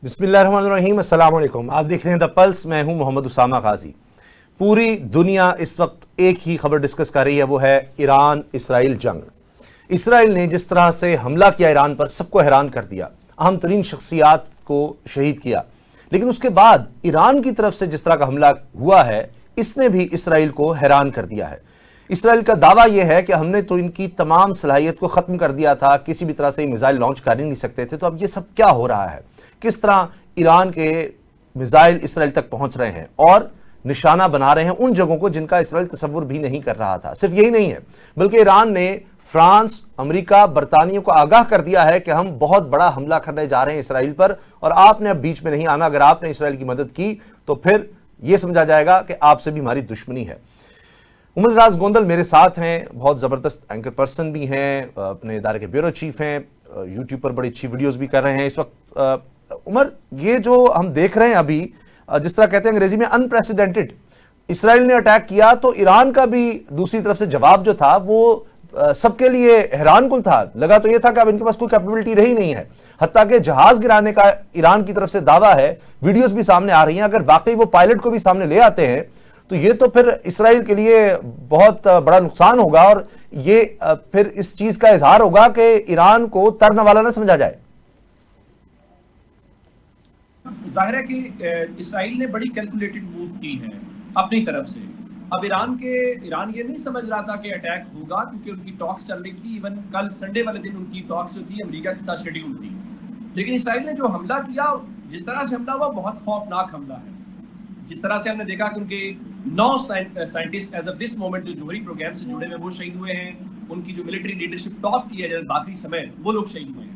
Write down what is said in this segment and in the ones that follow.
बिस्मिल्लाहिर्रहमानिर्रहीम, अस्सलाम वालेकुम। आप देख रहे हैं द पल्स। मैं हूं मोहम्मद उसामा गाजी। पूरी दुनिया इस वक्त एक ही खबर डिस्कस कर रही है, वो है ईरान इसराइल जंग। इसराइल ने जिस तरह से हमला किया ईरान पर, सबको हैरान कर दिया, अहम तरीन शख्सियात को शहीद किया। लेकिन उसके बाद ईरान की तरफ से जिस तरह का हमला हुआ है, इसने भी इसराइल को हैरान कर दिया है। इसराइल का दावा यह है कि हमने तो इनकी तमाम सलाहियत को खत्म कर दिया था, किसी भी तरह से मिसाइल लॉन्च कर ही नहीं सकते थे। तो अब ये सब क्या हो रहा है, किस तरह ईरान के मिसाइल इसराइल तक पहुंच रहे हैं और निशाना बना रहे हैं उन जगहों को जिनका इसराइल तस्वुर भी नहीं कर रहा था। सिर्फ यही नहीं है, बल्कि ईरान ने फ्रांस, अमेरिका, बरतानिया को आगाह कर दिया है कि हम बहुत बड़ा हमला करने जा रहे हैं इसराइल पर, और आपने अब बीच में नहीं आना। अगर आपने इसराइल की मदद की तो फिर यह समझा जाएगा कि आपसे भी हमारी दुश्मनी है। उमर दराज गोंदल मेरे साथ हैं, बहुत ज़बरदस्त एंकर पर्सन भी हैं, अपने इदारे के ब्यूरो चीफ हैं, यूट्यूब पर बड़ी अच्छी वीडियोस भी कर रहे हैं इस वक्त। उमर, ये जो हम देख रहे हैं अभी, जिस तरह कहते हैं अंग्रेजी में अनप्रेसिडेंटेड, इसराइल ने अटैक किया तो ईरान का भी दूसरी तरफ से जवाब जो था वो सबके लिए हैरानकुन था। लगा तो ये था कि अब इनके पास कोई कैपेबिलिटी रही नहीं है। हत्ता कि जहाज गिराने का ईरान की तरफ से दावा है, वीडियोस भी सामने आ रही हैं। अगर वाकई वो पायलट को भी सामने ले आते हैं तो ये तो फिर इसराइल के लिए बहुत बड़ा नुकसान होगा, और ये फिर इस चीज का इजहार होगा कि ईरान को तरना वाला ना समझा जाए। जाहिर है कि इसराइल ने बड़ी कैलकुलेटेड मूव की है अपनी तरफ से। अब ईरान ये नहीं समझ रहा था कि अटैक होगा, क्योंकि उनकी टॉक्स चल रही थी। इवन कल संडे वाले दिन उनकी टॉक्स जो थी अमेरिका के साथ शेड्यूल थी। लेकिन इसराइल ने जो हमला किया, जिस तरह से हमला हुआ, बहुत खौफनाक हमला है। जिस तरह से हमने देखा कि उनके 9 scientist as of this moment जो जोहरी प्रोग्राम से जुड़े हुए वो शहीद हुए हैं। उनकी जो मिलिट्री लीडरशिप टॉप की है आखिरी समय, वो लोग शहीद हुए हैं।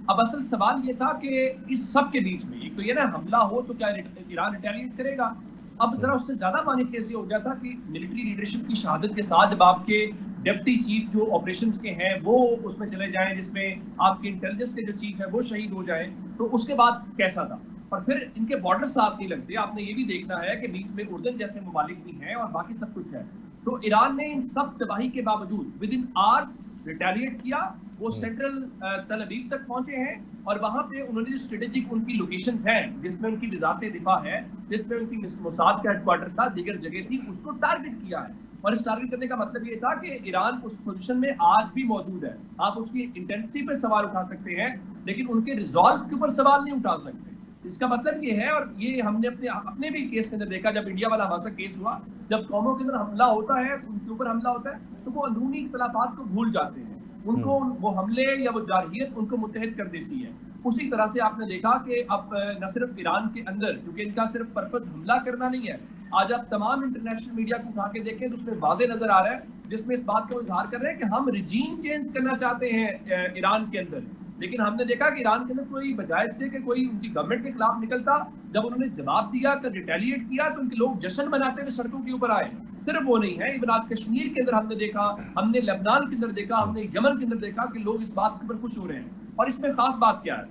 अब असल सवाल ये था कि इस सब के बीच में एक तो ये ना, हमला हो तो क्या ईरान रिटेलिएट करेगा। अब जरा उससे ज्यादा मानिकेज ये हो गया था कि मिलिट्री लीडरशिप की शहादत के साथ जब आपके डिप्टी चीफ जो ऑपरेशंस के हैं वो उसमें चले जाएं, जिसमें आपके इंटेलिजेंस के जो चीफ है वो शहीद हो जाए, तो उसके बाद कैसा था। और फिर इनके बॉर्डर साफ नहीं लगते। आपने ये भी देखना है कि बीच में उर्दन जैसे ममालिक भी हैं और बाकी सब कुछ है। तो ईरान ने इन सब तबाही के बावजूद विद इन आवर्स रिटेलिएट किया। वो सेंट्रल तल अवीव तक पहुंचे हैं, और वहां पे उन्होंने जो स्ट्रेटेजिक उनकी लोकेशंस हैं, जिसमें उनकी वजारत दिफा है, जिसमें उनकी मोसाद का हेडक्वार्टर था, दीगर जगह थी, उसको टारगेट किया है। और इस टारगेट करने का मतलब ये था कि ईरान उस पोजीशन में आज भी मौजूद है। आप उसकी इंटेंसिटी पर सवाल उठा सकते हैं, लेकिन उनके रिजॉल्व के ऊपर सवाल नहीं उठा सकते। इसका मतलब ये है, और ये हमने अपने भी केस के अंदर देखा, जब इंडिया वाला हमारा केस हुआ, जब कौमों के अंदर हमला होता है, उनके ऊपर हमला होता है, तो वो अंदरूनी इख्तलाफात को भूल जाते हैं। उनको वो हमले या वो जारहियत उनको मुत्तहिद कर देती है। उसी तरह से आपने देखा कि अब न सिर्फ ईरान के अंदर, क्योंकि इनका सिर्फ पर्पस हमला करना नहीं है, आज आप तमाम इंटरनेशनल मीडिया को उठा के देखें तो उसमें वाज़ेह नजर आ रहा है, जिसमें इस बात का इजहार कर रहे हैं कि हम रिजीम चेंज करना चाहते हैं ईरान के अंदर। लेकिन हमने देखा कि ईरान के अंदर कोई बजाय इसके कि कोई उनकी गवर्नमेंट के खिलाफ निकलता, जब उन्होंने जवाब दिया, कर रिटेलिएट किया, तो उनके लोग जश्न मनाते हुए सड़कों के ऊपर आए। सिर्फ वो नहीं है, इवन आज कश्मीर के अंदर हमने देखा, हमने लेबनान के अंदर देखा, हमने यमन के अंदर देखा कि लोग इस बात के ऊपर खुश हो रहे हैं। और इसमें खास बात क्या है?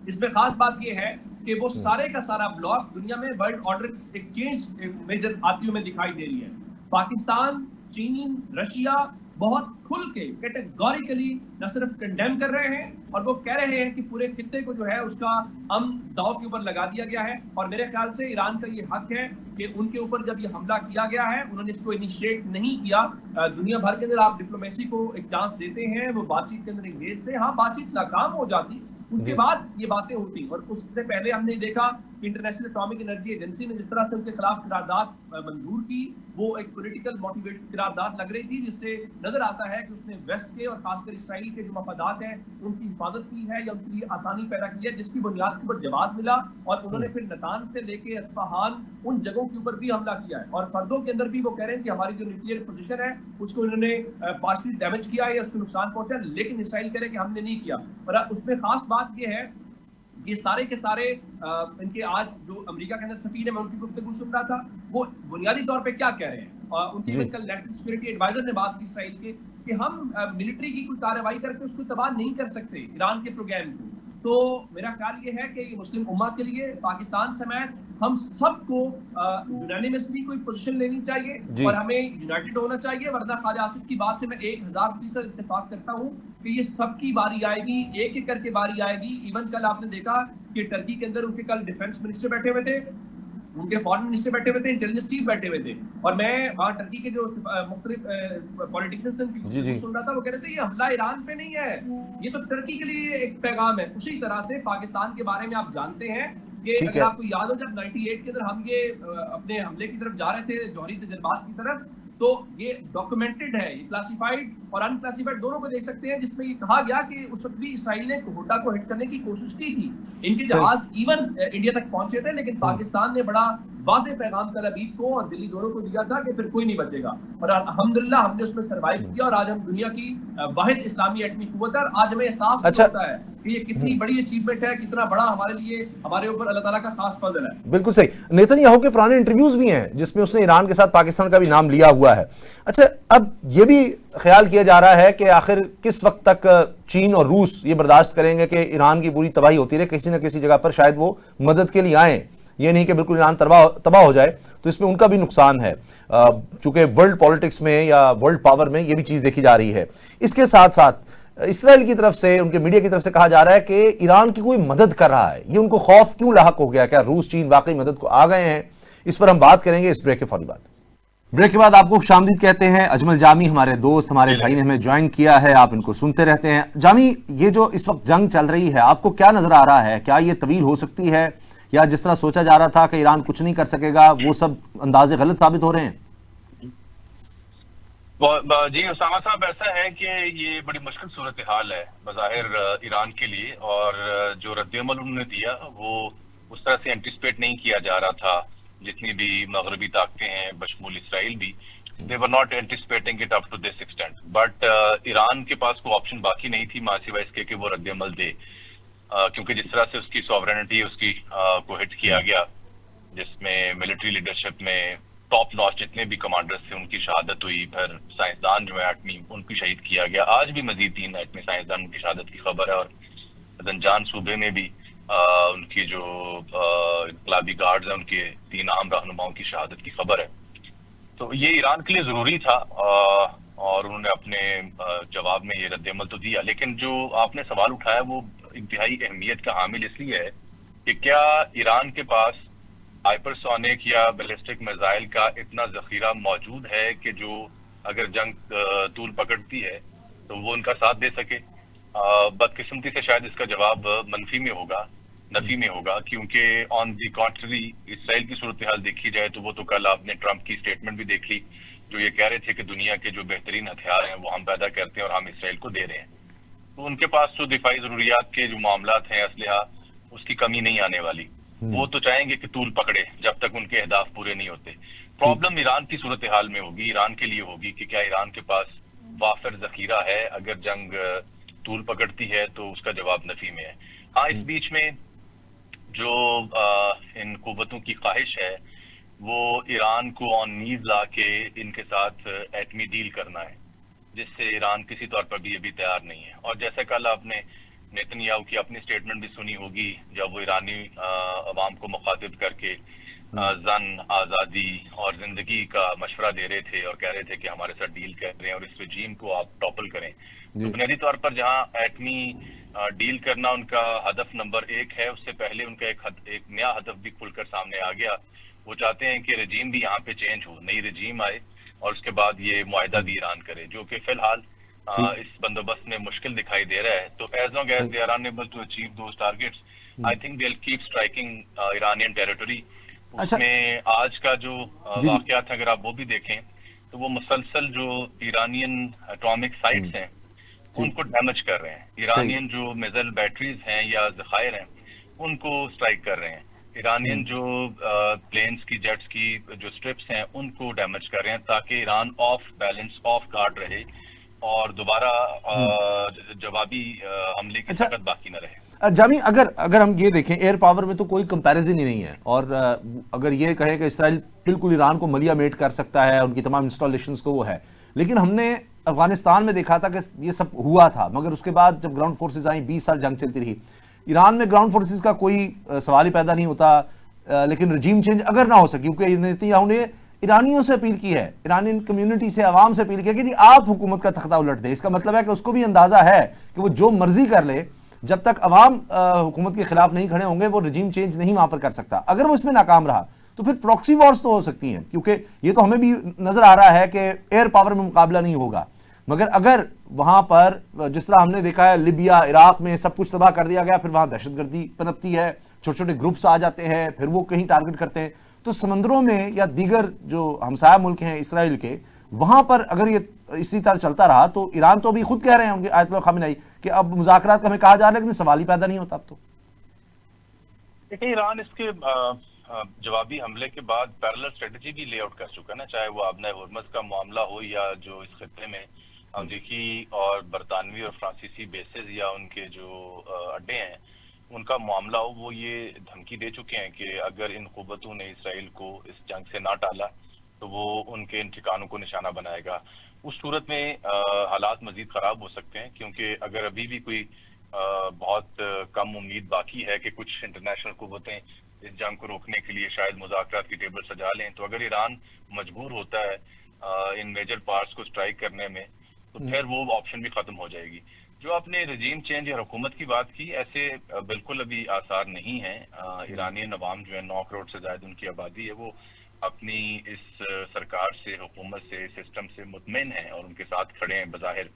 इसमें खास बात यह है कि वो सारे का सारा ब्लॉक दुनिया में वर्ल्ड ऑर्डर एक चेंज मेजर आती हुई दिखाई दे रही है। पाकिस्तान, चीन, रशिया बहुत खुल के कैटेगोरिकली न सिर्फ कंडेम कर रहे हैं, और वो कह रहे हैं कि पूरे खित्ते को जो है उसका दांव के ऊपर लगा दिया गया है। और मेरे ख्याल से ईरान का ये हक है कि उनके ऊपर जब ये हमला किया गया है, उन्होंने इसको इनिशिएट नहीं किया। दुनिया भर के अंदर आप डिप्लोमेसी को एक चांस देते हैं, वो बातचीत के अंदर इंगेज थे। हाँ, बातचीत नाकाम हो जाती, उसके बाद ये बातें होती। और उससे पहले हमने देखा कि इंटरनेशनल एटॉमिक एनर्जी एजेंसी ने जिस तरह से उनके खिलाफ करारदाद मंजूर की, वो एक पॉलिटिकल मोटिवेटेड करारदाद लग रही थी, जिससे नजर आता है कि उसने वेस्ट के और खासकर इसराइल के जो मफादात हैं उनकी हिफाजत की है या उनके लिए आसानी पैदा की है, जिसकी बुनियाद के ऊपर जवाब मिला। और उन्होंने फिर नतान्ज से लेके अस्फहान उन जगहों के ऊपर भी हमला किया है। और फर्दों के अंदर भी वो कह रहे हैं कि हमारी जो न्यूक्लियर पोजीशन है उसको इन्होंने पार्शली डैमेज किया है या उसको नुकसान पहुंचा, लेकिन इसराइल कह रहे हैं कि हमने नहीं किया। और उसमें खास बात ये है, ये सारे के सारे इनके आज जो अमेरिका के अंदर सफीर है, मैं उनकी गुफ्तगू सुन रहा था, वो बुनियादी तौर पे क्या कह रहे हैं। उनकी कल नेशनल सिक्योरिटी एडवाइजर ने बात की इसराइल के, कि हम मिलिट्री की कोई कार्रवाई करके उसको तबाह नहीं कर सकते ईरान के प्रोग्राम को। तो मेरा ख्याल ये है कि ये मुस्लिम उम्मा के लिए, पाकिस्तान समेत हम सबको यूनानिमसली कोई पोजीशन लेनी चाहिए और हमें यूनाइटेड होना चाहिए, वरना ख्वाजा आसिफ की बात से मैं 1000% इत्तेफाक करता हूं कि ये सबकी बारी आएगी, एक एक करके बारी आएगी। इवन कल आपने देखा कि टर्की के अंदर उनके कल डिफेंस मिनिस्टर बैठे हुए थे, उनके फॉरेन मिनिस्टर बैठे हुए थे, इंटेलिजेंस चीफ बैठे हुए थे, और मैं वहां टर्की के जो मुख्तलिफ पॉलिटिशियंस थे उनकी सुन रहा था, वो कह रहे थे ये हमला ईरान पे नहीं है, ये तो टर्की के लिए एक पैगाम है। उसी तरह से पाकिस्तान के बारे में आप जानते हैं कि अगर आपको याद हो जब 98 के अंदर हम ये अपने हमले की तरफ जा रहे थे, जौहरी तजर्बात की तरफ, तो ये डॉक्यूमेंटेड है, ये क्लासिफाइड और अनक्लासिफाइड दोनों को देख सकते हैं, जिसमें ये कहा गया कि उस वक्त भी इसराइल ने घोटा को हिट करने की कोशिश की थी, इनके जहाज इवन इंडिया तक पहुंचे थे, लेकिन पाकिस्तान ने बड़ा वाज़ेह पैगाम तल अवीव को और दिल्ली दोनों को दिया था कि फिर कोई नहीं बचेगा, और अल्हम्दुलिल्लाह हमने उसमें सर्वाइव किया और आज हम दुनिया की वाहिद इस्लामी एटमी कुव्वत है। आज हमें एहसास होता है कि ये कितनी बड़ी अचीवमेंट है, कितना बड़ा हमारे लिए, हमारे ऊपर अल्लाह ताला का खास फजल है। बिल्कुल सही। नेतन्याहू के पुराने इंटरव्यूज भी हैं जिसमें उसने ईरान के साथ पाकिस्तान का भी नाम लिया हुआ है। अच्छा, अब ये भी ख्याल किया जा रहा है कि आखिर किस वक्त तक चीन और रूस ये बर्दाश्त करेंगे कि ईरान की पूरी तबाही होती रहे, किसी न किसी जगह पर शायद वो मदद के लिए आए, ये नहीं कि बिल्कुल ईरान तबाह हो जाए, तो इसमें उनका भी नुकसान है, चूंकि वर्ल्ड पॉलिटिक्स में या वर्ल्ड पावर में ये भी चीज देखी जा रही है। इसके साथ साथ इसराइल की तरफ से, उनके मीडिया की तरफ से कहा जा रहा है कि ईरान की कोई मदद कर रहा है, ये उनको खौफ क्यों लाहक हो गया, क्या रूस चीन वाकई मदद को आ गए हैं? इस पर हम बात करेंगे इस ब्रेक के फौरी बाद। ब्रेक के बाद आपको खुशामदीद कहते हैं। अजमल जामी हमारे दोस्त, हमारे भाई ने हमें ज्वाइन किया है, आप इनको सुनते रहते हैं। जामी, ये जो इस वक्त जंग चल रही है, आपको क्या नजर आ रहा है? क्या ये तवील हो सकती है, या जिस तरह सोचा जा रहा था कि ईरान कुछ नहीं कर सकेगा, वो सब अंदाजे गलत साबित हो रहे हैं? जी उसामा साहब, ऐसा है कि ये बड़ी मुश्किल सूरत हाल है बज़ाहिर ईरान के लिए, और जो रद्द-ए-अमल उन्होंने दिया वो उस तरह से एंटिसिपेट नहीं किया जा रहा था। जितनी भी मगरबी ताकतें हैं, बशमूल इसराइल भी, they were not anticipating it up to this extent, but Iran के पास कोई ऑप्शन बाकी नहीं थी मासिवा इसके कि वो रद्द-ए-अमल दे, क्योंकि जिस तरह से उसकी सॉवरेनिटी उसकी को हिट किया गया, जिसमें मिलिट्री लीडरशिप में टॉप नॉच जितने भी कमांडर्स थे उनकी शहादत हुई, फिर साइंसदान जो है एटमी उनकी शहीद किया गया। आज भी मजीद 3 एटमी साइंसदान की शहादत की खबर है, और जंजान सूबे में भी उनकी जो इनकलाबी गार्ड्स हैं उनके 3 आम रहनुमाओं की शहादत की खबर है। तो ये ईरान के लिए जरूरी था, और उन्होंने अपने जवाब में ये रद्द-ए-अमल तो दिया, लेकिन जो आपने सवाल उठाया वो इंतहाई अहमियत का हामिल इसलिए है कि क्या ईरान के पास हाइपरसोनिक या बैलिस्टिक मिसाइल का इतना जखीरा मौजूद है कि जो अगर जंग तूल पकड़ती है तो वो उनका साथ दे सके? बदकिस्मती से शायद इसका जवाब मनफी में होगा, नफी में होगा, क्योंकि ऑन दी कॉन्ट्ररी इसराइल की सूरत हाल देखी जाए तो वो तो कल आपने ट्रंप की स्टेटमेंट भी देख ली, जो ये कह रहे थे कि दुनिया के जो बेहतरीन हथियार हैं वो हम पैदा करते हैं और हम इसराइल को दे रहे हैं। तो उनके पास तो दिफाई जरूरियात के जो मामलात हैं, असलहा, उसकी कमी नहीं आने वाली। वो तो चाहेंगे कि तूल पकड़े जब तक उनके अहदाफ पूरे नहीं होते। प्रॉब्लम ईरान की सूरत हाल में होगी, ईरान के लिए होगी कि क्या ईरान के पास वाफिर जखीरा है, अगर जंग तूल पकड़ती है तो उसका जवाब नफी में है। हाँ, इस बीच में जो इन कुव्वतों की ख्वाहिश है वो ईरान को ऑन नीज ला के इनके साथ एटमी डील करना है, जिससे ईरान किसी तौर पर भी ये भी तैयार नहीं है। और जैसे कल आपने नेतन्याहू की अपनी स्टेटमेंट भी सुनी होगी, जब वो ईरानी अवाम को मुखातिब करके जन आज़ादी और जिंदगी का मशवरा दे रहे थे और कह रहे थे कि हमारे साथ डील कर रहे हैं और इस रजीम को आप टॉपल करें। तो बुनियादी तौर पर जहां एटमी डील करना उनका हदफ नंबर 1 है, उससे पहले उनका एक नया हदफ भी खुलकर सामने आ गया। वो चाहते हैं कि रजीम भी यहाँ पे चेंज हो, नई रजीम आए और उसके बाद ये मुआहदा भी ईरान करे, जो कि फिलहाल इस बंदोबस्त में मुश्किल दिखाई दे रहा है। तो as long as they are unable to achieve those targets, I think they will keep striking Iranian territory. उसमें आज का जो वाकयात अगर आप वो भी देखें तो वो मुसलसल जो ईरानियन एटॉमिक साइट्स हैं उनको डैमेज कर रहे हैं, ईरानियन जो मिसाइल बैटरीज हैं या जखायर हैं उनको स्ट्राइक कर रहे हैं, ईरानियन जो प्लेन्स की जेट्स की जो स्ट्रिप्स हैं उनको डैमेज कर रहे हैं, ताकि Iran of balance, of guard रहे और दोबारा जवाबी हमले की ताकत बाकी न रहे। जामी, अगर हम ये देखें, एयर पावर में तो कोई कंपैरिजन ही नहीं है, और अगर ये कहें कि इसराइल बिल्कुल ईरान को मलिया मेट कर सकता है, उनकी तमाम इंस्टॉलेशंस को वो है, लेकिन हमने अफगानिस्तान में देखा था कि ये सब हुआ था, मगर उसके बाद जब ग्राउंड फोर्सेज आई, 20 साल जंग चलती रही, ईरान में ग्राउंड फोर्सेज का कोई सवाल ही पैदा नहीं होता। लेकिन रजीम चेंज अगर ना हो सके, क्योंकि नेतन्याहू ने ईरानियों से अपील की है, ईरानियन कम्युनिटी से, आवाम से अपील की है कि आप हुकूमत का तख्ता उलट दे। इसका मतलब है कि उसको भी अंदाजा है कि वो जो मर्जी कर ले, जब तक अवाम हुकूमत के खिलाफ नहीं खड़े होंगे वो रजीम चेंज नहीं वहां पर कर सकता। अगर वो इसमें नाकाम रहा तो फिर प्रॉक्सी वॉर्स तो हो सकती हैं, क्योंकि ये तो हमें भी नजर आ रहा है कि एयर पावर में मुकाबला नहीं होगा। मगर अगर वहां पर जिस तरह हमने देखा है लिबिया, इराक में सब कुछ तबाह कर दिया गया, फिर वहां दहशतगर्दी पनपती है, छोटे छोटे ग्रुप्स आ जाते हैं, फिर वो कहीं टारगेट करते हैं, तो समंदरों में या दीगर जो हमसाया मुल्क हैं इसराइल के, वहां पर अगर ये इसी तरह चलता रहा तो ईरान तो अभी खुद कह रहे होंगे आयतुल्लाह खामेनी कि अब मुज़ाकरात का हमें कहा जा रहा है, लेकिन सवाल ही पैदा नहीं होता अब तो। देखिए, ईरान इसके जवाबी हमले के बाद पैरेलल स्ट्रेटजी भी लेआउट कर चुका है ना, चाहे वो आबना हुर्मुज़ का मामला हो या जो इस खत्ते में अमरीकी और बरतानवी और फ्रांसीसी बेसेस या उनके जो अड्डे हैं उनका मामला हो। वो ये धमकी दे चुके हैं कि अगर इन कुव्वतों ने इसराइल को इस जंग से ना टाला तो वो उनके इन ठिकानों को निशाना बनाएगा। उस सूरत में हालात मजीद खराब हो सकते हैं, क्योंकि अगर अभी भी कोई बहुत कम उम्मीद बाकी है कि कुछ इंटरनेशनल कुव्वतें इस जंग को रोकने के लिए शायद मुज़ाकरात की टेबल सजा लें, तो अगर ईरान मजबूर होता है इन मेजर पार्ट्स को स्ट्राइक करने में, तो फिर वो ऑप्शन भी खत्म हो जाएगी। जो आपने रजीम चेंज या हुकूमत की बात की, ऐसे बिल्कुल अभी आसार नहीं है। ईरानियन अवाम जो है 9 करोड़ से ज्यादा उनकी आबादी है, वो अपनी इस सरकार से, हुकूमत से, सिस्टम से मुतमईन है और उनके साथ खड़े हैं बज़ाहिर।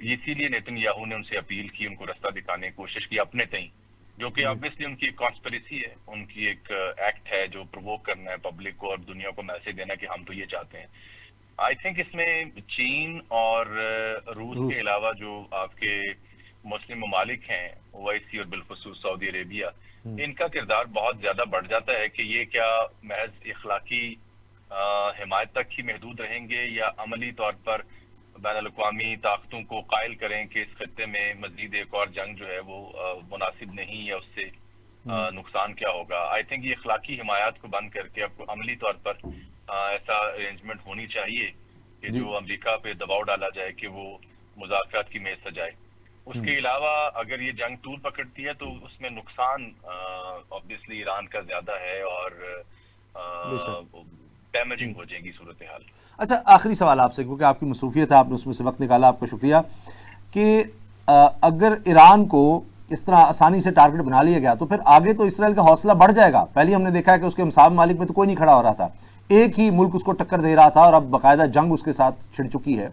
इसीलिए नेतन्याहू ने उनसे अपील की, उनको रास्ता दिखाने की कोशिश की अपने तई, जो कि ऑब्वियसली उनकी एक कॉन्स्पिरेसी है, उनकी एक एक्ट है जो प्रोवोक करना है पब्लिक को और दुनिया को मैसेज देना कि हम तो ये चाहते हैं। आई थिंक इसमें चीन और रूस के अलावा जो आपके मुस्लिम ममालिक हैं, ओवैसी और बिलखुसूस सऊदी अरेबिया, इनका किरदार बहुत ज्यादा बढ़ जाता है कि ये क्या महज इखलाकी हिमायत तक ही महदूद रहेंगे या अमली तौर पर बैनुल-अक़वामी ताकतों को कायल करें कि इस खत्ते में मजीद एक और जंग जो है वो मुनासिब नहीं या उससे नुकसान क्या होगा। आई थिंक ये इखलाकी हिमायत को बंद करके आपको अमली तौर पर ऐसा अरेंजमेंट होनी चाहिए कि जो अमेरिका पे दबाव डाला जाए कि वो मुज़ाकरात की मेज सजाए। उसके अलावा अगर ये जंग तूल पकड़ती है तो उसमें नुकसान ऑब्वियसली ईरान का ज्यादा है और डैमेजिंग हो जाएगी सूरत हाल। अच्छा, आखिरी सवाल आपसे, क्योंकि आपकी मसरूफियत है, आपने उसमें से वक्त निकाला, आपका शुक्रिया, कि अगर ईरान को इस तरह आसानी से टारगेट बना लिया गया तो फिर आगे तो इसराइल का हौसला बढ़ जाएगा। पहले हमने देखा है कि उसके हमसाब मालिक में तो कोई नहीं खड़ा हो रहा था, एक ही मुल्क उसको टक्कर दे रहा था और अब बाकायदा जंग उसके साथ छिड़ चुकी है,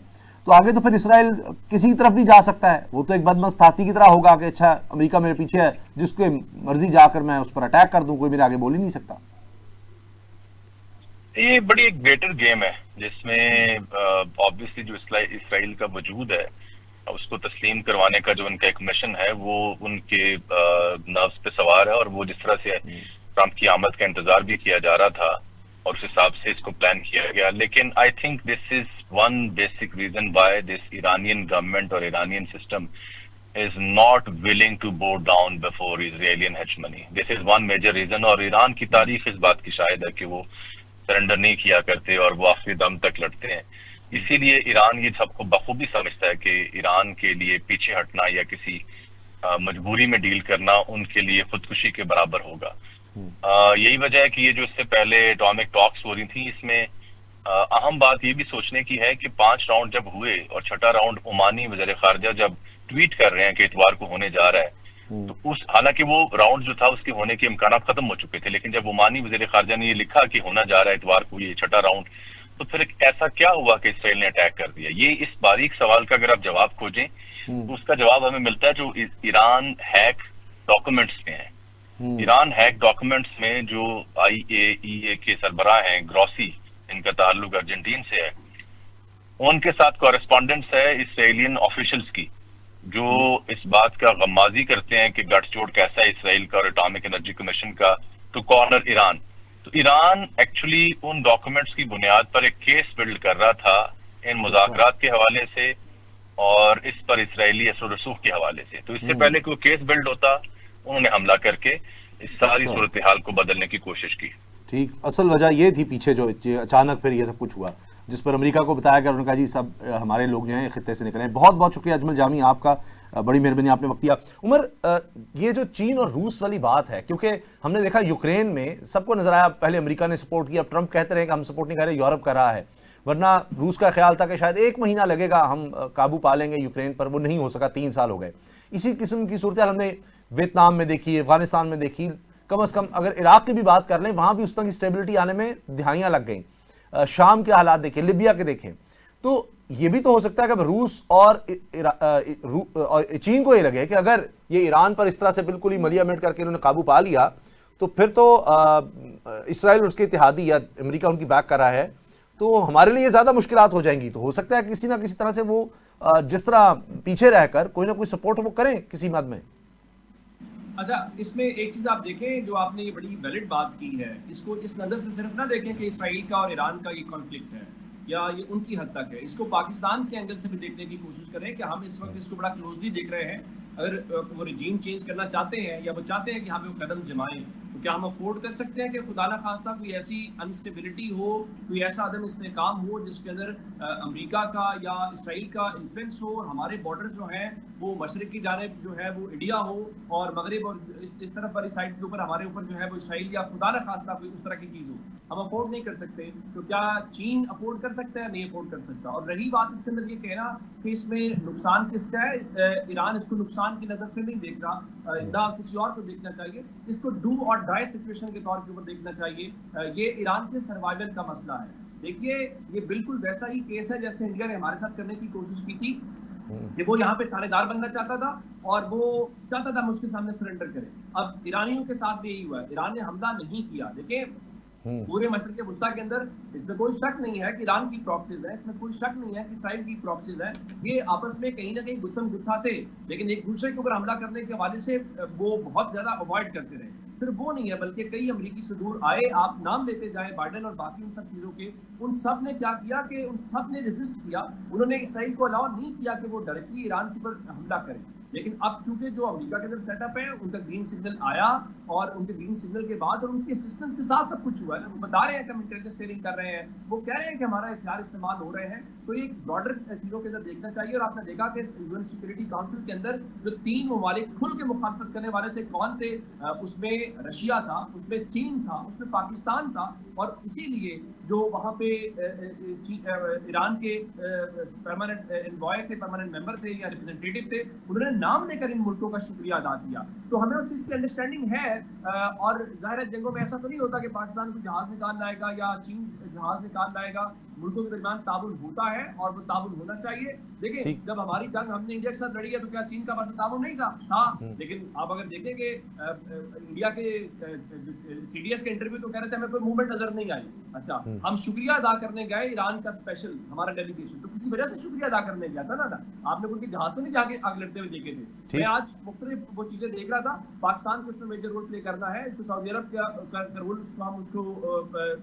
तो आगे तो फिर इसराइल किसी तरफ भी जा सकता है। वो तो एक बदमस्त हाथी की तरह होगा कि अच्छा अमेरिका मेरे पीछे है, जिसके मर्जी जाकर मैं उस पर अटैक कर दूं, कोई मेरे आगे बोल ही नहीं सकता। ये बड़ी एक ग्रेटर गेम है जिसमें ऑब्वियसली जो इसराइल का वजूद है उसको तस्लीम करवाने का जो उनका एक मिशन है वो उनके नर्व्स पे सवार है, और वो जिस तरह से ट्रंप की आमद का इंतजार भी किया जा रहा था और उस हिसाब से इसको प्लान किया गया। लेकिन I think this is one basic reason why this Iranian government और Iranian system is not willing to bow down before Israeli hegemony. This is one major reason, और ईरान की तारीख इस बात की शायद है कि वो सरेंडर नहीं किया करते और वो आखिरी दम तक लड़ते हैं। इसीलिए ईरान ये सबको बखूबी समझता है कि ईरान के लिए पीछे हटना या किसी मजबूरी में डील करना उनके लिए खुदकुशी के बराबर होगा। यही वजह है कि ये जो इससे पहले एटॉमिक टॉक्स हो रही थी, इसमें अहम बात ये भी सोचने की है कि 5 राउंड जब हुए और छठा राउंड ओमानी वज़ीर ख़ारिजा जब ट्वीट कर रहे हैं कि इतवार को होने जा रहा है, तो उस हालांकि वो राउंड जो था उसके होने के इम्कान खत्म हो चुके थे, लेकिन जब ओमानी वज़ीर ख़ारिजा ने ये लिखा कि होना जा रहा है इतवार को ये छठा राउंड, तो फिर ऐसा क्या हुआ कि इसराइल ने अटैक कर दिया। ये इस बारीक सवाल का अगर आप जवाब खोजें तो उसका जवाब हमें मिलता है जो ईरान हैक डॉक्यूमेंट्स में है। ईरान हैक डॉक्यूमेंट्स में जो IAEA के सरबराह हैं ग्रॉसी, इनका ताल्लुक अर्जेंटीन से है, उनके साथ कॉरेस्पॉन्डेंट्स है इसराइलियन ऑफिशियल्स की जो इस बात का गम्माजी करते हैं कि गठजोड़ कैसा है इसराइल का और एटॉमिक एनर्जी कमीशन का टू कॉर्नर ईरान। तो ईरान एक्चुअली उन डॉक्यूमेंट्स की बुनियाद पर एक केस बिल्ड कर रहा था इन मुज़ाकरात के हवाले से और इस पर इसराइली असर रसूख के हवाले से। तो इससे पहले कोई केस बिल्ड होता, उन्होंने हमला करके इस सारी सूरत हाल को बदलने की कोशिश की। ठीक, असल वजह ये थी पीछे जो अचानक फिर ये सब कुछ हुआ, जिस पर अमेरिका को बताया गया, उन्होंने कहा जी सब हमारे लोग जो हैं खित्ते से निकले। बहुत बहुत शुक्रिया अजमल जामी आपका, बड़ी मेहरबानी आपने वक्त दिया। उमर, ये जो चीन और रूस वाली बात है, क्योंकि हमने देखा यूक्रेन में सबको नजर आया, पहले अमेरिका ने सपोर्ट किया, ट्रंप कहते रहे कि हम सपोर्ट नहीं कर रहे, यूरोप कर रहा है, वरना रूस का ख्याल था कि शायद 1 महीना लगेगा, हम काबू पा लेंगे यूक्रेन पर, वो नहीं हो सका, 3 साल हो गए। इसी किस्म की सूरत हमने वियतनाम में देखी, अफगानिस्तान में देखी, कम से कम अगर इराक की भी बात कर लें, वहां भी उस तरह की स्टेबिलिटी आने में दिहाइयां लग गई। शाम के हालात देखें, लिबिया के देखें, तो ये भी तो हो सकता है कि रूस और चीन को ये लगे कि अगर ये ईरान पर इस तरह से बिल्कुल ही मलिया मेट करके इन्होंने काबू पा लिया, तो फिर तो इसराइल और उसके इत्तेहादी या अमेरिका उनकी बैक कर रहा है, तो हमारे लिए ज़्यादा मुश्किलात हो जाएंगी। तो हो सकता है किसी ना किसी तरह से वो जिस तरह पीछे रहकर कोई ना कोई सपोर्ट वो करें किसी मद में। अच्छा, इसमें एक चीज आप देखें, जो आपने ये बड़ी वैलिड बात की है, इसको इस नजर से सिर्फ ना देखें कि इसराइल का और ईरान का ये कॉन्फ्लिक्ट है या ये उनकी हद तक है, इसको पाकिस्तान के एंगल से भी देखने की कोशिश करें कि हम इस वक्त इसको बड़ा क्लोजली देख रहे हैं। अगर वो रिजीम चेंज करना चाहते हैं या वो चाहते हैं कि यहाँ पे वो कदम जमाएं, तो क्या हम अफोर्ड कर सकते हैं कि खुदा ना खास्ता कोई ऐसी अनस्टेबिलिटी हो, कोई ऐसा अदम इस्तेहकाम हो जिसके अंदर अमेरिका का या इसराइल का इन्फ्लुएंस हो और हमारे बॉर्डर जो है वो मशरक की जानिब जो है वो इंडिया हो और मगरिब और इस तरफ वाली साइड के ऊपर हमारे ऊपर जो है वो इसराइल या खुदा ना खास्ता कोई उस तरह की चीज़ हो, हम अफोर्ड नहीं कर सकते। तो क्या चीन अफोर्ड कर सकता है? नहीं अफोर्ड कर सकता। और रही बात इसके अंदर ये कहना कि इसमें नुकसान किसका है, ईरान इसको नुकसान की नज़र से नहीं देख रहा, ना किसी और को देखना चाहिए, इसको डू और डाई सिचुएशन के तौर के ऊपर देखना चाहिए। ये ईरान के सर्वाइवल का मसला है। देखिए, ये बिल्कुल वैसा ही केस है जैसे इंडिया ने हमारे साथ करने की कोशिश की थी कि वो यहाँ पे थानेदार बनना चाहता था और वो चाहता था हम उसके सामने सरेंडर करें। अब ईरानियों के साथ भी यही हुआ है, ईरान ने हमला नहीं किया। देखिए, पूरे मशरक़ वुस्ता के अंदर इसमें कोई शक नहीं है कि ईरान की प्रॉक्सीज है, इसमें कोई शक नहीं है कि इसराइल की प्रॉक्सीज है, ये आपस में कहीं ना कहीं गुत्थम गुत्था थे, लेकिन एक दूसरे के ऊपर हमला करने के हवाले से वो बहुत ज्यादा अवॉइड करते रहे। सिर्फ वो नहीं है बल्कि कई अमरीकी सुदूर आए, आप नाम लेते जाए, बाइडेन और बाकी उन सब चीजों के, उन सब ने क्या किया कि उन सब ने रेजिस्ट किया, उन्होंने इसराइल को अलाउ नहीं किया कि वो डायरेक्टली ईरान के ऊपर हमला करें। लेकिन अब चूंकि जो अमेरिका के अंदर सेटअप है, उनका ग्रीन सिग्नल आया और उनके ग्रीन सिग्नल के बाद और उनके असिस्टेंस के साथ सब कुछ हुआ है, वो बता रहे हैं कि हम इंटेलिजेंस शेयरिंग कर रहे हैं, वो कह रहे हैं कि हमारा हथियार इस्तेमाल हो रहे हैं। तो एक ब्रॉडर चीजों के अंदर देखना चाहिए। और आपने देखा कि यूएन सिक्योरिटी काउंसिल के अंदर जो 3 ममालिक खुल के मुखालफत करने वाले थे, कौन थे? उसमें रशिया था, उसमें चीन था, उसमें पाकिस्तान था, और इसीलिए जो वहाँ पे ईरान के परमानेंट एनवॉय थे, परमानेंट मेंबर थे या रिप्रेजेंटेटिव थे, उन्होंने नाम लेकर इन मुल्कों का शुक्रिया अदा किया। तो हमें उस चीज़ की अंडरस्टैंडिंग है। और जाहिर है जंगों में ऐसा तो नहीं होता कि पाकिस्तान को जहाज निकाल लाएगा या चीन जहाज निकाल लाएगा, मुल्कों के दरमियान ताबुन होता है और वो ताबुन होना चाहिए। देखिए, जब हमारी जंग हमने इंडिया के साथ लड़ी है तो क्या चीन का पास ताबुन नहीं था? लेकिन आप अगर देखेंगे इंडिया के सीडीएस के इंटरव्यू तो कह रहे थे हमें कोई मूवमेंट नजर नहीं आई। अच्छा, हम शुक्रिया अदा करने गए, ईरान का स्पेशल हमारा डेलीगेशन तो किसी वजह से शुक्रिया अदा करने गया था ना, आपने उनके जहाज तो नहीं जाके आग लड़ते हुए देखे थे। मैं आज मुख्तलिफ वो चीजें देख रहा था, पाकिस्तान को उसमें मेजर रोल प्ले करना है, इसको सऊदी अरब का रोल हम उसको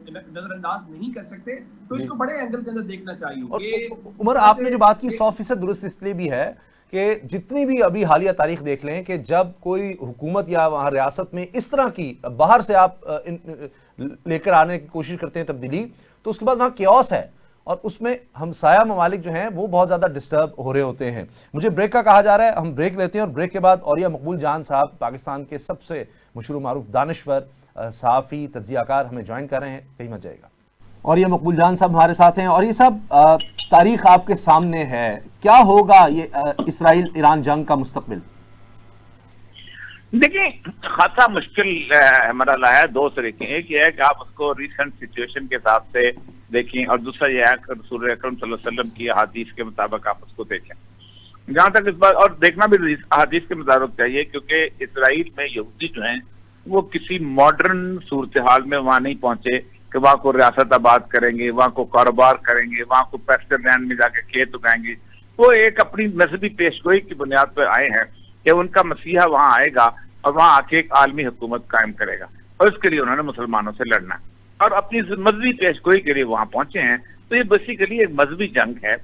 नजरअंदाज नहीं कर सकते, तो इसको बड़े एंगल के अंदर देखना चाहिए। उमर, आपने जो बात की 100% दुरुस्त इसलिए भी है कि जितनी भी अभी हालिया तारीख देख लें कि जब कोई हुकूमत या वहाँ रियासत में इस तरह की बाहर से आप लेकर आने की कोशिश करते हैं तब्दीली, तो उसके बाद वहाँ केओस है और उसमें हमसाया ममालिक जो हैं वो बहुत ज़्यादा डिस्टर्ब हो रहे होते हैं। मुझे ब्रेक का कहा जा रहा है, हम ब्रेक लेते हैं और ब्रेक के बाद औरिया मकबूल जान साहब, पाकिस्तान के सबसे मशहूर मारूफ दानिश्वर सहाफ़ी तज्ज़ियाकार हमें ज्वाइन कर रहे हैं, कहीं मत जाएगा। और ये मकबूल जान साहब हमारे साथ हैं। और ये सब तारीख आपके सामने है, क्या होगा ये इसराइल ईरान जंग का मुस्तकबिल? देखिए, खासा मुश्किल मरहला है। 2 तरीके, एक ये है कि आप उसको रिसेंट सिचुएशन के हिसाब से देखें और दूसरा यह है कि रसूल अकरम सल्लल्लाहु अलैहि वसल्लम की हदीस के मुताबिक आप उसको देखें। जहां तक इस बात, और देखना भी हदीस के मुताबिक चाहिए, क्योंकि इसराइल में यहूदी जो हैं वो किसी मॉडर्न सूरत हाल में वहां नहीं पहुंचे कि वहां को रियासत आबाद करेंगे, वहां को कारोबार करेंगे, वहां को पैस्टर लैंड में जाके खेत उगाएंगे। वो एक अपनी मजहबी पेशगोई की बुनियाद पर आए हैं कि उनका मसीहा वहां आएगा और वहां आके एक आलमी हुकूमत कायम करेगा, और इसके लिए उन्होंने मुसलमानों से लड़ना है और अपनी मजहबी पेशगोई के लिए वहां पहुंचे हैं। तो ये बेसिकली एक मजहबी जंग है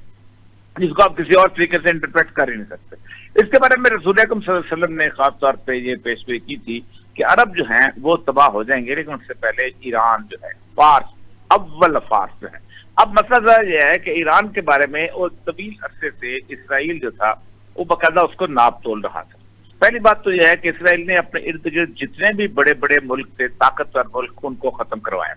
जिसको आप किसी और तरीके से इंटरप्रेट कर ही नहीं सकते। इसके बारे में रसूल अकरम सल्लल्लाहु अलैहि वसल्लम ने खास तौर पर यह पेशगोई की थी कि अरब जो हैं वो तबाह हो जाएंगे, लेकिन उससे पहले ईरान जो है, फार्स, अव्वल फार्स जो है। अब मसला यह है कि ईरान के बारे में वो तवील अरसे से इसराइल जो था वो बाकायदा उसको नाप तोल रहा था। पहली बात तो यह है कि इसराइल ने अपने इर्द गिर्द जितने भी बड़े बड़े मुल्क थे, ताकतवर मुल्क, उनको खत्म करवाया।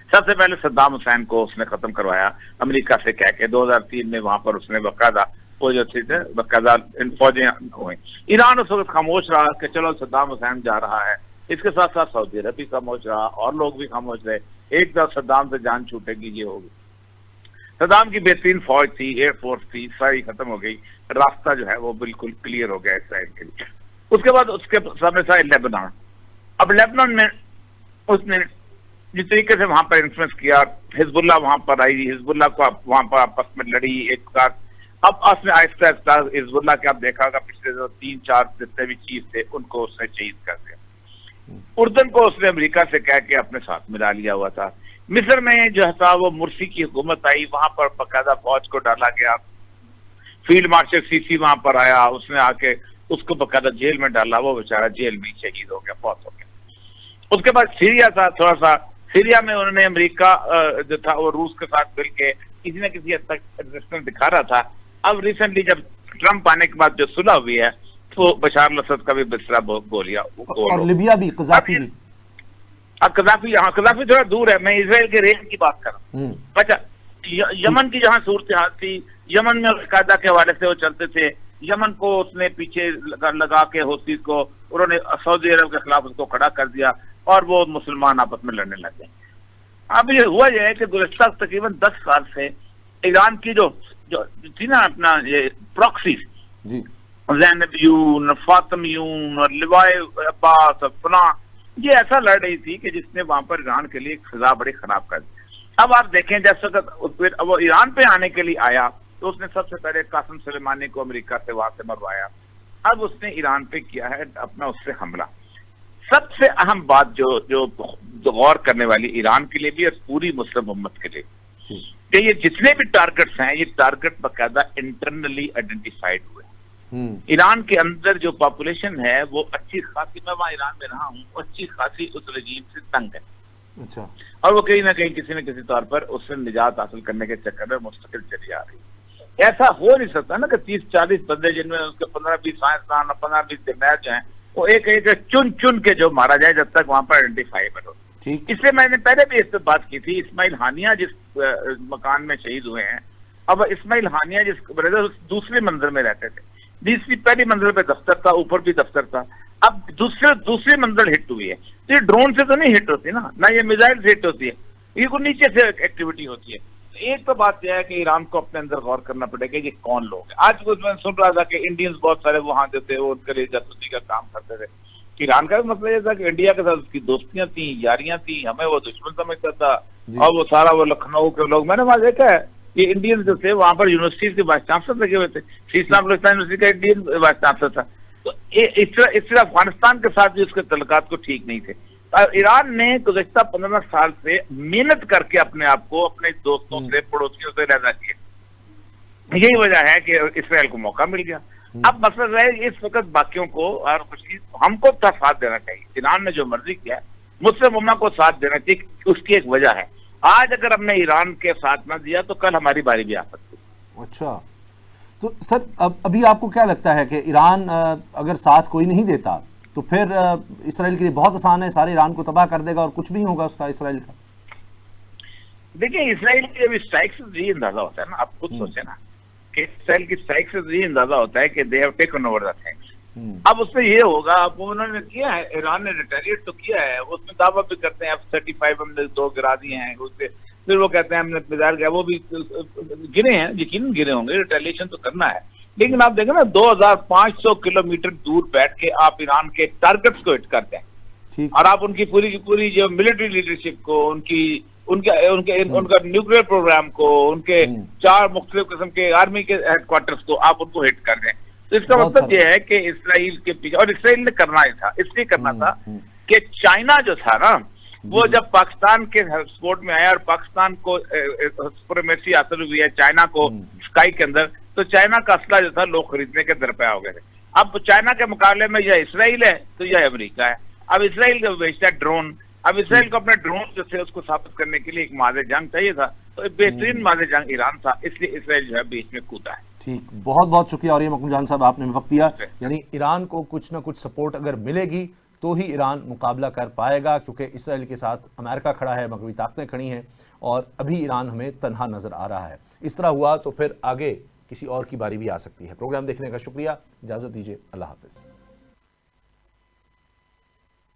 सबसे पहले सद्दाम हुसैन को उसने खत्म करवाया अमेरिका से कह के। 2003 में वहां पर उसने बाकायदा वो जो थी बाकायदा फौजें हुई। ईरान उस वक्त खामोश रहा कि चलो सद्दाम हुसैन जा रहा है, इसके साथ साथ सऊदी अरब भी खामोश रहा और लोग भी खामोश रहे। एक तरफ सद्दाम से जान छूटेगी ये होगी। सद्दाम की बेहतरीन फौज थी, एयरफोर्स थी, सारी खत्म हो गई। रास्ता जो है वो बिल्कुल क्लियर हो गया इसराइल के लिए। उसके बाद उसके सामने था लेबनान। अब लेबनान में उसने जिस तरीके से वहां पर इन्फ्लुएंस किया, हिजबुल्ला वहां पर आई, हिजबुल्ला को वहां पर आपस में लड़ी एक साथ। अब उसने आहिस्ता आहिस्ता हिजबुल्ला के आप देखा होगा पिछले जो 3-4 जितने भी चीज थे उनको उसने शहीद कर दिया। उर्दन को उसने अमेरिका से कह के अपने साथ मिला लिया हुआ था। मिस्र में जो था वो मुर्सी की हुकूमत आई, वहां पर बाकायदा फौज को डाला गया। फील्ड मार्शल सीसी वहां पर आया, उसने आके उसको बाकायदा जेल में डाला, वो बेचारा जेल में शहीद हो गया, फौत हो गया। उसके बाद सीरिया था, थोड़ा सा सीरिया में उन्होंने अमेरिका जो था वो रूस के साथ मिलके किसी न किसी हद तक रेजिस्टेंस दिखा रहा था। अब रिसेंटली जब ट्रंप आने के बाद जो सुलह हुई है तो बशार अल-असद का भी बिस्तरा बो लिया। और लिबिया भी, कज़ाफी भी। अब कज़ाफी, हाँ कज़ाफी थोड़ा दूर है, मैं इसराइल के रेंज की बात कर रहा हूँ। अच्छा, यमन की जहाँ सूरत हाल थी, यमन में अलकायदा के हवाले से वो चलते थे। यमन को उसने पीछे लगा के हौसी को उन्होंने सऊदी अरब के खिलाफ उसको खड़ा कर दिया और वो मुसलमान आपस में लड़ने लग गए। अब ये हुआ यह है कि गुज़श्ता तकरीबन 10 साल से ईरान की जो थी ना अपना ये प्रॉक्सीज, ज़ैनब यून, फातिम यून और लिवाए अब्बास और फलां, ये ऐसा लड़ रही थी कि जिसने वहां पर ईरान के लिए एक फिजा बड़ी खराब कर दी। अब आप देखें जैसे वो ईरान पे आने के लिए आया तो उसने सबसे पहले कासिम सुलेमानी को अमेरिका से वहां से मरवाया। अब उसने ईरान पे किया है अपना उससे हमला। सबसे अहम बात जो गौर करने वाली ईरान के लिए भी और पूरी मुस्लिम उम्मत के लिए कि ये जितने भी टारगेट्स हैं, ये टारगेट बाकायदा इंटरनली आइडेंटिफाइड हुए। ईरान के अंदर जो पॉपुलेशन है वो अच्छी खासी, मैं वहां ईरान में रहा हूँ, अच्छी खासी उस रजीम से तंग है। अच्छा। और वो कहीं ना कहीं किसी न किसी तौर पर उससे निजात हासिल करने के चक्कर में मुस्तकिल चली आ रही है। ऐसा हो नहीं सकता ना कि 30-40 बंदे जिनमें उसके 15-20 साइंसदान और 15-20 जर्नैल जो हैं वो एक एक चुन चुन के जो मारा जाए जब तक वहां पर आइडेंटिफाइबल हो। इसलिए मैंने पहले भी इस पर बात की थी। इस्माइल हानिया जिस मकान में शहीद हुए हैं, अब इस्माइल हानिया जिस ब्रदर दूसरे मंजिल में रहते थे, तीसरी पहली मंजिल पे दफ्तर था, ऊपर भी दफ्तर था, अब दूसरी मंजिल हिट हुई है। तो ये ड्रोन से तो नहीं हिट होती ना ये मिसाइल से हिट होती है, ये को नीचे से एक्टिविटी होती है। एक तो बात यह है कि ईरान को अपने अंदर गौर करना पड़ेगा कि कौन लोग हैं। आज कुछ मैं सुन रहा था कि इंडियंस बहुत सारे वहां जो थे वो उनके लिए जासूसी का काम करते थे। ईरान का भी मतलब यह था कि इंडिया के साथ उसकी दोस्तियां थी, यारियां थी, हमें वो दुश्मन समझता था। और वो सारा वो लखनऊ के लोग, मैंने वहां देखा है ये इंडियंस जो थे वहां पर यूनिवर्सिटीज के वाइस चांसलर लगे हुए थे। इस्लाम यूनिवर्सिटी का इंडियन वाइस चांसलर था। तो इस तरह अफगानिस्तान के साथ भी उसके तल्लुकात को ठीक नहीं थे। ईरान ने गुज़श्ता 15 साल से मेहनत करके अपने आप को अपने दोस्तों से, पड़ोसियों से रहना किया। यही वजह है कि इसराइल को मौका मिल गया। अब मसला है इस वक्त बाकियों को और हमको साथ देना चाहिए। ईरान ने जो मर्जी किया, मुस्लिम उम्मा को साथ देना चाहिए। उसकी एक वजह है, आज अगर हमने ईरान के साथ न दिया तो कल हमारी बारी भी आ सकती है। अच्छा, तो सर अभी आपको क्या लगता है कि ईरान अगर साथ कोई नहीं देता तो फिर इसराइल के लिए बहुत आसान है, सारे ईरान को तबाह कर देगा और कुछ भी नहीं होगा उसका इसराइल का? देखिए, इसराइल के स्ट्राइक से ये अंदाजा होता है ना, आप खुद सोचे ना कि इसराइल की स्ट्राइक से ये अंदाजा होता है कि they have taken over the things. अब उसमें ये होगा, अब उन्होंने किया है, ईरान ने रिटेलिएट तो किया है, उसमें दावा भी करते हैं F-35 हमने 2 गिरा दिए हैं, उससे फिर वो कहते हैं हमने मिसाइल गया, वो भी गिरे हैं, यकीन गिरे होंगे, रिटेलिएशन तो करना है। लेकिन आप देखें ना 2500 किलोमीटर दूर बैठ के आप ईरान के टारगेट्स को हिट करते हैं और आप उनकी पूरी की पूरी जो मिलिट्री लीडरशिप को, उनका न्यूक्लियर प्रोग्राम को, उनके 4 मुख्तलिफ किस्म के आर्मी के हेडक्वार्टर्स को आप उनको हिट कर दें। तो इसका मतलब यह है कि इसराइल के पीछे, और इसराइल ने करना ही था, इसलिए करना था कि चाइना जो था ना वो जब पाकिस्तान के सपोर्ट में आया और पाकिस्तान को सुप्रीमेसी हासिल हुई है चाइना को स्काई के अंदर, तो चाइना का असला जो था लोग खरीदने के दरपे हो गए थे। अब चाइना के मुकाबले में यह इसराइल है तो यह अमेरिका है। अब इसराइल को बेचता है ड्रोन, अब इसराइल को अपने ड्रोन जो थे उसको साबित करने के लिए एक मादे जंग चाहिए था, तो एक बेहतरीन मादे जंग ईरान था, इसलिए इसराइल जो है बीच में कूदा है। ठीक, बहुत बहुत शुक्रिया। और ये मकबूल जान साहब, आपने वक्त दिया। यानी ईरान को कुछ ना कुछ सपोर्ट अगर मिलेगी तो ही ईरान मुकाबला कर पाएगा, क्योंकि इसराइल के साथ अमेरिका खड़ा है, मगरबी ताकतें खड़ी हैं, और अभी ईरान हमें तनहा नजर आ रहा है। इस तरह हुआ तो फिर आगे किसी और की बारी भी आ सकती है। प्रोग्राम देखने का शुक्रिया, इजाजत दीजिए, अल्लाह हाफिज।